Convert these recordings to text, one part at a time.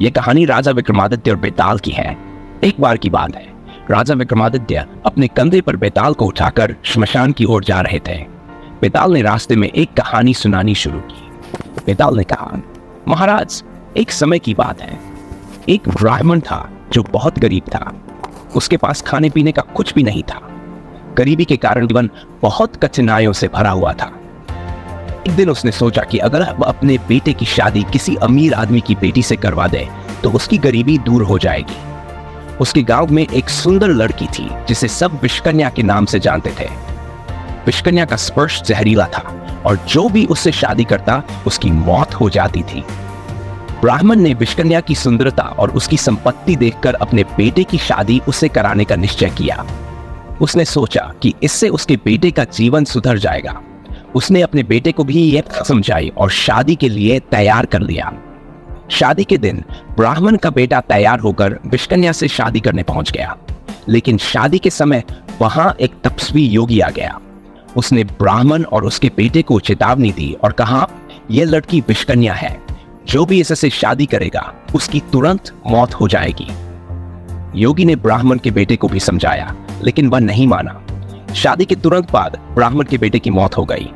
ये कहानी राजा विक्रमादित्य और बेताल की है। एक बार की बात है, राजा विक्रमादित्य अपने कंधे पर बेताल को उठाकर श्मशान की ओर जा रहे थे। बेताल ने रास्ते में एक कहानी सुनानी शुरू की। बेताल ने कहा, महाराज, एक समय की बात है। एक ब्राह्मण था जो बहुत गरीब था। उसके पास खाने पीने का कुछ भी नहीं था। गरीबी के कारण जीवन बहुत कठिनाइयों से भरा हुआ था। एक दिन उसने सोचा कि अगर वह अपने बेटे की शादी किसी अमीर आदमी की बेटी से करवा दे तो उसकी गरीबी दूर हो जाएगी। उसके गांव में एक सुंदर लड़की थी जिसे सब विषकन्या के नाम से जानते थे। विषकन्या का स्पर्श जहरीला था और जो भी उससे शादी करता उसकी मौत हो जाती थी। ब्राह्मण ने विषकन्या की सुंदरता और उसकी संपत्ति देखकर अपने बेटे की शादी उससे कराने का निश्चय किया। उसने सोचा कि इससे उसके बेटे का जीवन सुधर जाएगा। उसने अपने बेटे को भी यह समझाई और शादी के लिए तैयार कर लिया। शादी के दिन ब्राह्मण का बेटा तैयार होकर विषकन्या से शादी करने पहुंच गया, लेकिन शादी के समय वहां एक तपस्वी योगी आ गया। उसने ब्राह्मण और उसके बेटे को चेतावनी दी और कहा, यह लड़की विषकन्या है, जो भी इससे शादी करेगा उसकी तुरंत मौत हो जाएगी। योगी ने ब्राह्मण के बेटे को भी समझाया, लेकिन वह नहीं माना। शादी के तुरंत बाद ब्राह्मण के बेटे की मौत हो गई।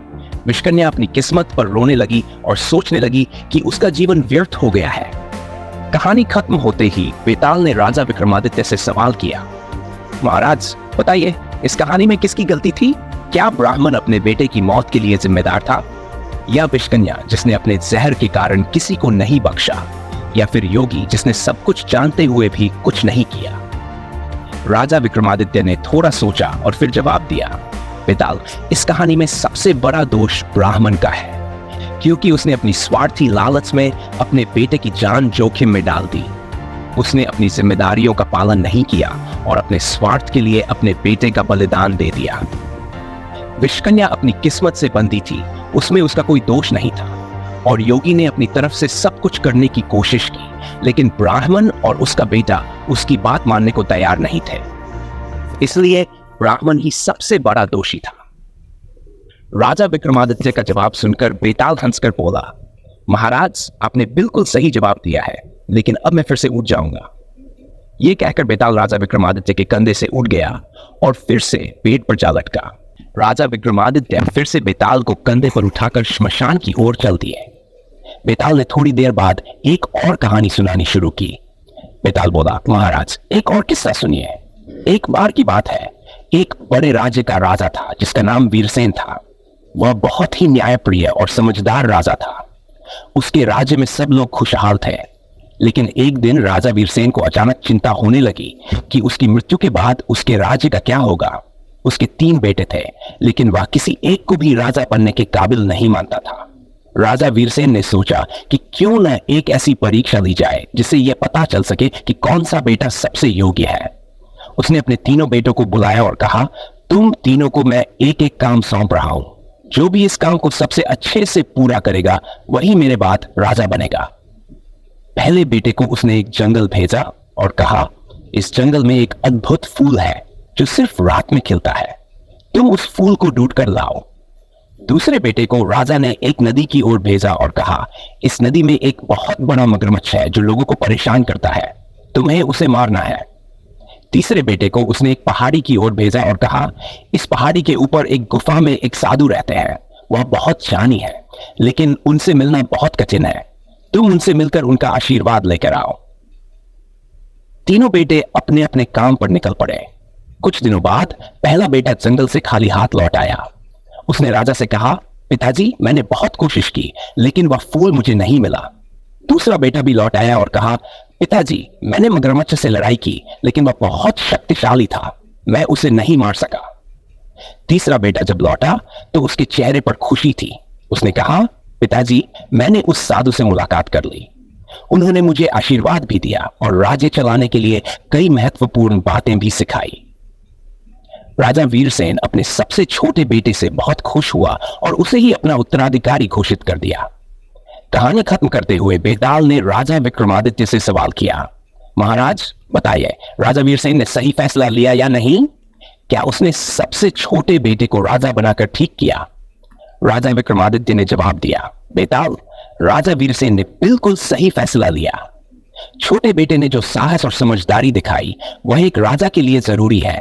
विषकन्या अपनी किस्मत पर रोने लगी और सोचने लगी कि उसका जीवन व्यर्थ हो गया है। कहानी खत्म होते ही बेताल ने राजा विक्रमादित्य से सवाल किया, महाराज, बताइए, इस कहानी में किसकी गलती थी? क्या ब्राह्मण अपने बेटे की मौत के लिए जिम्मेदार था, या विषकन्या जिसने अपने जहर के कारण किसी को नहीं बख्शा, या फिर योगी जिसने सब कुछ जानते हुए भी कुछ नहीं किया? राजा विक्रमादित्य ने थोड़ा सोचा और फिर जवाब दिया, बेताल, इस कहानी में सबसे बड़ा दोष ब्राह्मण का है, क्योंकि उसने अपनी स्वार्थी लालच में अपने बेटे की जान जोखिम में डाल दी। उसने अपनी जिम्मेदारियों का पालन नहीं किया और अपने स्वार्थ के लिए अपने बेटे का बलिदान दे दिया। विषकन्या अपनी किस्मत से बंधी थी, उसमें उसका कोई दोष नहीं था, और योगी ने अपनी तरफ से सब कुछ करने की कोशिश की, लेकिन ब्राह्मण और उसका बेटा उसकी बात मानने को तैयार नहीं थे। इसलिए ब्राह्मण ही सबसे बड़ा दोषी था। राजा विक्रमादित्य का जवाब सुनकर बेताल हंसकर बोला, महाराज, आपने बिल्कुल सही जवाब दिया है, लेकिन अब मैं फिर से उठ जाऊंगा। यह कहकर बेताल राजा विक्रमादित्य के कंधे से उठ गया और फिर से पेट पर जा लटका। राजा विक्रमादित्य फिर से बेताल को कंधे पर उठाकर श्मशान की ओर चल दिए। बेताल ने थोड़ी देर बाद एक और कहानी सुनानी शुरू की। बेताल बोला, महाराज, एक और किस्सा सुनिए। एक बार की बात है, एक बड़े राज्य का राजा था जिसका नाम वीरसेन था। वह बहुत ही न्यायप्रिय और समझदार राजा था। उसके राज्य में सब लोग खुशहाल थे, लेकिन एक दिन राजा वीरसेन को अचानक चिंता होने लगी कि उसकी मृत्यु के बाद उसके राज्य का क्या होगा। उसके 3 बेटे थे, लेकिन वह किसी एक को भी राजा बनने के काबिल नहीं मानता था। राजा वीरसेन ने सोचा कि क्यों न एक ऐसी परीक्षा ली जाए जिससे यह पता चल सके कि कौन सा बेटा सबसे योग्य है। उसने अपने 3 बेटों को बुलाया और कहा, तुम तीनों को मैं एक एक काम सौंप रहा हूं। जो भी इस काम को सबसे अच्छे से पूरा करेगा वही मेरे बाद राजा बनेगा। पहले बेटे को उसने एक जंगल भेजा और कहा, इस जंगल में एक अद्भुत फूल है जो सिर्फ रात में खिलता है, तुम उस फूल को ढूंढ कर लाओ। दूसरे बेटे को राजा ने एक नदी की ओर भेजा और कहा, इस नदी में एक बहुत बड़ा मगरमच्छ है जो लोगों को परेशान करता है, तुम्हें उसे मारना है। तीसरे बेटे को उसने एक पहाड़ी की ओर भेजा और कहा, इस पहाड़ी के ऊपर एक गुफा में एक साधु रहते हैं, वह बहुत ज्ञानी है, लेकिन उनसे मिलना बहुत कठिन है, तुम उनसे मिलकर उनका आशीर्वाद लेकर आओ। तीनों बेटे अपने अपने काम पर निकल पड़े। कुछ दिनों बाद पहला बेटा जंगल से खाली हाथ लौट आया। उसने राजा से कहा, पिताजी, मैंने बहुत कोशिश की, लेकिन वह फूल मुझे नहीं मिला। दूसरा बेटा भी लौट आया और कहा, पिताजी, मैंने मगरमच्छ से लड़ाई की, लेकिन वह बहुत शक्तिशाली था, मैं उसे नहीं मार सका। तीसरा बेटा जब लौटा तो उसके चेहरे पर खुशी थी। उसने कहा, पिताजी, मैंने उस साधु से मुलाकात कर ली, उन्होंने मुझे आशीर्वाद भी दिया और राज्य चलाने के लिए कई महत्वपूर्ण बातें भी सिखाई। राजा वीरसेन अपने सबसे छोटे बेटे से बहुत खुश हुआ और उसे ही अपना उत्तराधिकारी घोषित कर दिया। कहानी खत्म करते हुए बेताल ने राजा विक्रमादित्य से सवाल किया, महाराज, बताइए, राजा वीरसेन ने सही फैसला लिया या नहीं? क्या उसने सबसे छोटे बेटे को राजा बनाकर ठीक किया? राजा विक्रमादित्य ने जवाब दिया, बेताल, राजा वीरसेन ने बिल्कुल सही फैसला लिया। छोटे बेटे ने जो साहस और समझदारी दिखाई वह एक राजा के लिए जरूरी है।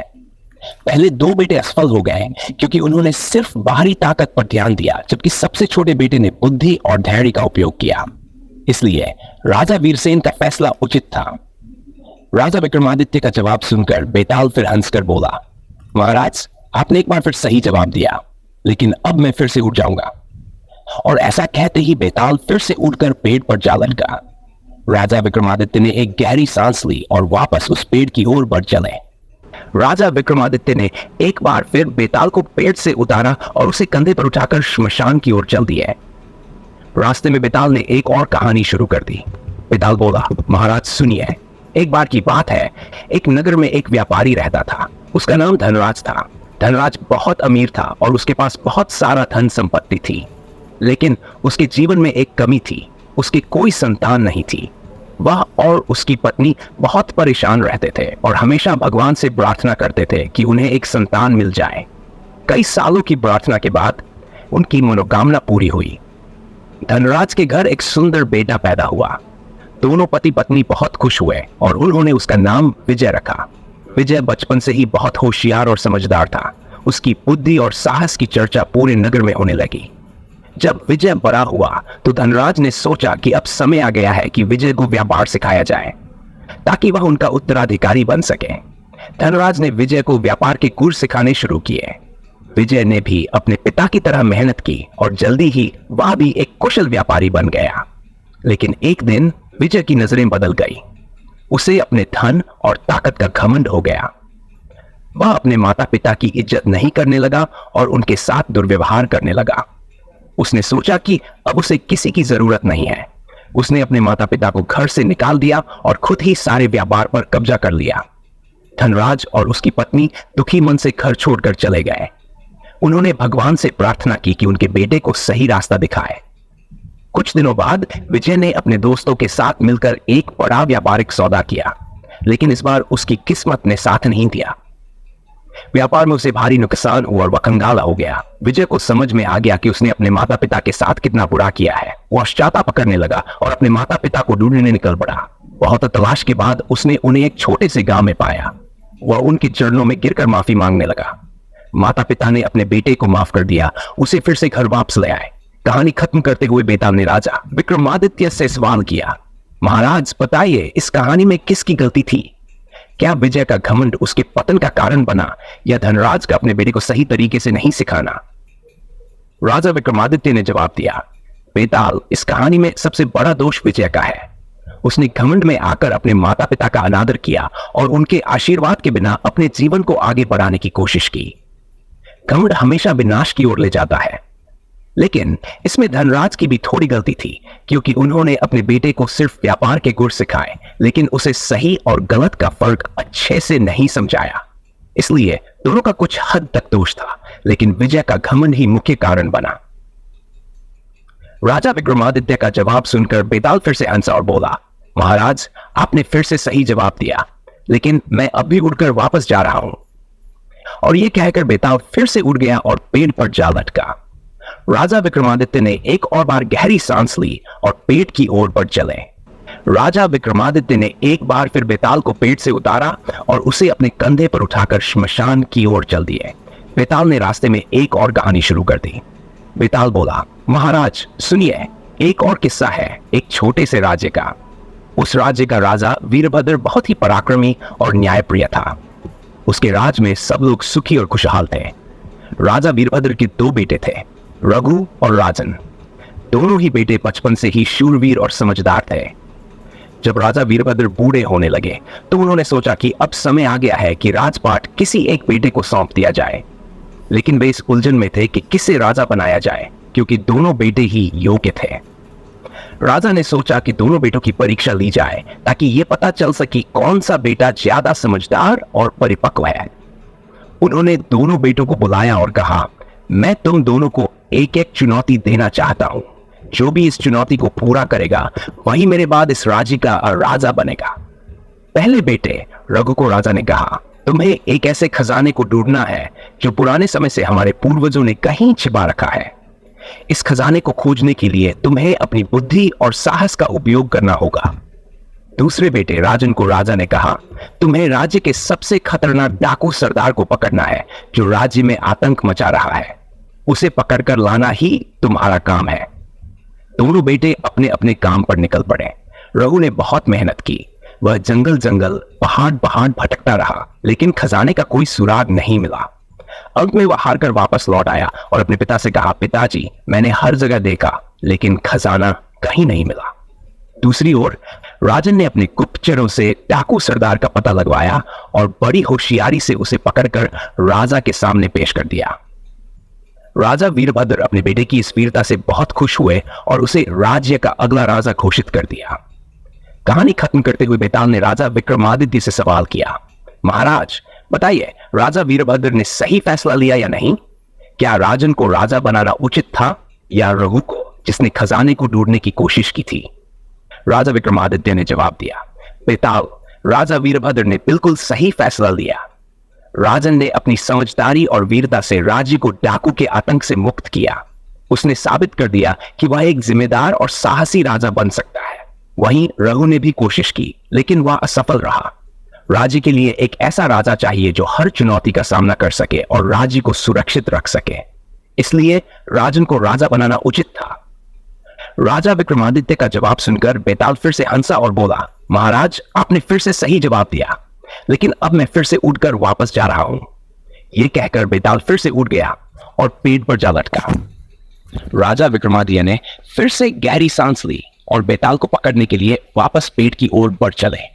पहले दो बेटे असफल हो गए क्योंकि उन्होंने सिर्फ बाहरी ताकत पर ध्यान दिया, जबकि सबसे छोटे बेटे ने बुद्धि और धैर्य का उपयोग किया। इसलिए राजा वीरसेन का फैसला उचित था। राजा विक्रमादित्य का जवाब सुनकर बेताल फिर हंसकर बोला, महाराज, आपने एक बार फिर सही जवाब दिया, लेकिन अब मैं फिर से उठ जाऊंगा। और ऐसा कहते ही बेताल फिर से उठकर पेड़ पर जा लटका। राजा विक्रमादित्य ने एक गहरी सांस ली और वापस उस पेड़ की ओर बढ़ चले। राजा विक्रमादित्य ने एक बार फिर बेताल को पेड़ से उतारा और उसे कंधे पर उठाकर श्मशान की ओर चल दिए। रास्ते में बेताल ने एक और कहानी शुरू कर दी। बेताल बोला, महाराज सुनिए, एक बार की बात है, एक नगर में एक व्यापारी रहता था। उसका नाम धनराज था। धनराज बहुत अमीर था और उसके पास बहुत सारा धन संपत्ति थी, लेकिन उसके जीवन में एक कमी थी, उसकी कोई संतान नहीं थी। वह और उसकी पत्नी बहुत परेशान रहते थे और हमेशा भगवान से प्रार्थना करते थे कि उन्हें एक संतान मिल जाए। कई सालों की प्रार्थना के बाद उनकी मनोकामना पूरी हुई। धनराज के घर एक सुंदर बेटा पैदा हुआ। दोनों पति पत्नी बहुत खुश हुए और उन्होंने उसका नाम विजय रखा। विजय बचपन से ही बहुत होशियार और समझदार था। उसकी बुद्धि और साहस की चर्चा पूरे नगर में होने लगी। जब विजय बड़ा हुआ तो धनराज ने सोचा कि अब समय आ गया है कि विजय को व्यापार सिखाया जाए ताकि वह उनका उत्तराधिकारी बन सके। धनराज ने विजय को व्यापार के गुर सिखाने शुरू किए। विजय ने भी अपने पिता की तरह मेहनत की और जल्दी ही वह भी एक कुशल व्यापारी बन गया। लेकिन एक दिन विजय की नजरें बदल गई। उसे अपने धन और ताकत का घमंड हो गया। वह अपने माता पिता की इज्जत नहीं करने लगा और उनके साथ दुर्व्यवहार करने लगा। उसने सोचा कि अब उसे किसी की जरूरत नहीं है। उसने अपने माता पिता को घर से निकाल दिया और खुद ही सारे व्यापार पर कब्जा कर लिया। धनराज और उसकी पत्नी दुखी मन से घर छोड़कर चले गए। उन्होंने भगवान से प्रार्थना की कि उनके बेटे को सही रास्ता दिखाए। कुछ दिनों बाद विजय ने अपने दोस्तों के साथ मिलकर एक बड़ा व्यापारिक सौदा किया, लेकिन इस बार उसकी किस्मत ने साथ नहीं दिया। व्यापार में उसे भारी नुकसान हुआ और वह कंगाला हो गया। विजय को समझ में आ गया कि उसने अपने माता पिता के साथ कितना बुरा किया है। वह पश्चाताप करने लगा और अपने माता पिता को ढूंढने निकल पड़ा। बहुत तलाश के बाद उसने उन्हें एक छोटे से गांव में पाया। वह उनके चरणों में गिरकर माफी मांगने लगा। माता पिता ने अपने बेटे को माफ कर दिया, उसे फिर से घर वापस ले आए। कहानी खत्म करते हुए बेताल ने राजा विक्रमादित्य से सवाल किया, महाराज बताइए, इस कहानी में किसकी गलती थी? क्या विजय का घमंड उसके पतन का कारण बना या धनराज का अपने बेटे को सही तरीके से नहीं सिखाना? राजा विक्रमादित्य ने जवाब दिया, बेताल, इस कहानी में सबसे बड़ा दोष विजय का है। उसने घमंड में आकर अपने माता पिता का अनादर किया और उनके आशीर्वाद के बिना अपने जीवन को आगे बढ़ाने की कोशिश की। घमंड हमेशा विनाश की ओर ले जाता है। लेकिन इसमें धनराज की भी थोड़ी गलती थी, क्योंकि उन्होंने अपने बेटे को सिर्फ व्यापार के गुर सिखाए, लेकिन उसे सही और गलत का फर्क अच्छे से नहीं समझाया। इसलिए दोनों का कुछ हद तक दोष था, लेकिन विजय का घमंड ही मुख्य कारण बना। राजा विक्रमादित्य का जवाब सुनकर बेताल फिर से हंसा और बोला, महाराज, आपने फिर से सही जवाब दिया, लेकिन मैं अब भी उड़कर वापस जा रहा हूं। और यह कहकर बेताल फिर से उड़ गया और पेड़ पर जा लटका। राजा विक्रमादित्य ने एक और बार गहरी सांस ली और पेड़ की ओर बढ़ चले। राजा विक्रमादित्य ने एक बार फिर बेताल को पेड़ से उतारा और उसे अपने कंधे पर उठाकर श्मशान की ओर चल दिए। बेताल ने रास्ते में एक और कहानी शुरू कर दी। बेताल बोला, महाराज सुनिए, एक और किस्सा है एक छोटे से राज्य का। उस राज्य का राजा वीरभद्र बहुत ही पराक्रमी और न्यायप्रिय था। उसके राज में सब लोग सुखी और खुशहाल थे। राजा वीरभद्र के दो बेटे थे, रघु और राजन। दोनों ही बेटे बचपन से ही शूरवीर और समझदार थे। जब राजा वीरभद्र बूढ़े होने लगे तो उन्होंने सोचा कि अब समय आ गया है कि राजपाट किसी एक बेटे को सौंप दिया जाए। लेकिन वे इस उलझन में थे कि किसे राजा बनाया जाए, क्योंकि दोनों बेटे ही योग्य थे। राजा ने सोचा कि दोनों बेटों की परीक्षा ली जाए ताकि यह पता चल सके कौन सा बेटा ज्यादा समझदार और परिपक्व है। उन्होंने दोनों बेटों को बुलाया और कहा, मैं तुम दोनों को एक एक चुनौती देना चाहता हूं। जो भी इस चुनौती को पूरा करेगा वही मेरे बाद इस राज्य का राजा बनेगा। पहले बेटे रघु को राजा ने कहा, तुम्हें एक ऐसे खजाने को ढूंढना है जो पुराने समय से हमारे पूर्वजों ने कहीं छिपा रखा है। इस खजाने को खोजने के लिए तुम्हें अपनी बुद्धि और साहस का उपयोग करना होगा। दूसरे बेटे राजन को राजा ने कहा, तुम्हें राज्य के सबसे खतरनाक डाकू सरदार को पकड़ना है जो राज्य में आतंक मचा रहा है। उसे पकड़कर लाना ही तुम्हारा काम है। दोनों बेटे अपने अपने काम पर निकल पड़े। रघु ने बहुत मेहनत की। वह जंगल जंगल पहाड़ पहाड़ भटकता रहा, लेकिन खजाने का कोई सुराग नहीं मिला। अंत में वह हारकर वापस लौट आया और अपने पिता से कहा, पिताजी, मैंने हर जगह देखा लेकिन खजाना कहीं नहीं मिला। दूसरी ओर राजन ने अपने गुप्तचरों से डाकू सरदार का पता लगवाया और बड़ी होशियारी से उसे पकड़कर राजा के सामने पेश कर दिया। राजा वीरभद्र अपने बेटे की इस वीरता से बहुत खुश हुए और उसे राज्य का अगला राजा घोषित कर दिया। कहानी खत्म करते हुए बेताल ने राजा विक्रमादित्य से सवाल किया, महाराज बताइए, राजा वीरभद्र ने सही फैसला लिया या नहीं? क्या राजन को राजा बनाना उचित था या रघु को, जिसने खजाने को ढूंढने की कोशिश की थी? राजा विक्रमादित्य ने जवाब दिया, बेताल, राजा वीरभद्र ने बिल्कुल सही फैसला लिया। राजन ने अपनी समझदारी और वीरता से राज्य को डाकू के आतंक से मुक्त किया। उसने साबित कर दिया कि वह एक जिम्मेदार और साहसी राजा बन सकता है। वहीं रघु ने भी कोशिश की, लेकिन वह असफल रहा। राज्य के लिए एक ऐसा राजा चाहिए जो हर चुनौती का सामना कर सके और राज्य को सुरक्षित रख सके। इसलिए राजन को राजा बनाना उचित था। राजा विक्रमादित्य का जवाब सुनकर बेताल फिर से हंसा और बोला, महाराज, आपने फिर से सही जवाब दिया, लेकिन अब मैं फिर से उठकर वापस जा रहा हूं। यह कहकर बेताल फिर से उठ गया और पेड़ पर जा लटका। राजा विक्रमादित्य ने फिर से गहरी सांस ली और बेताल को पकड़ने के लिए वापस पेड़ की ओर बढ़ चले।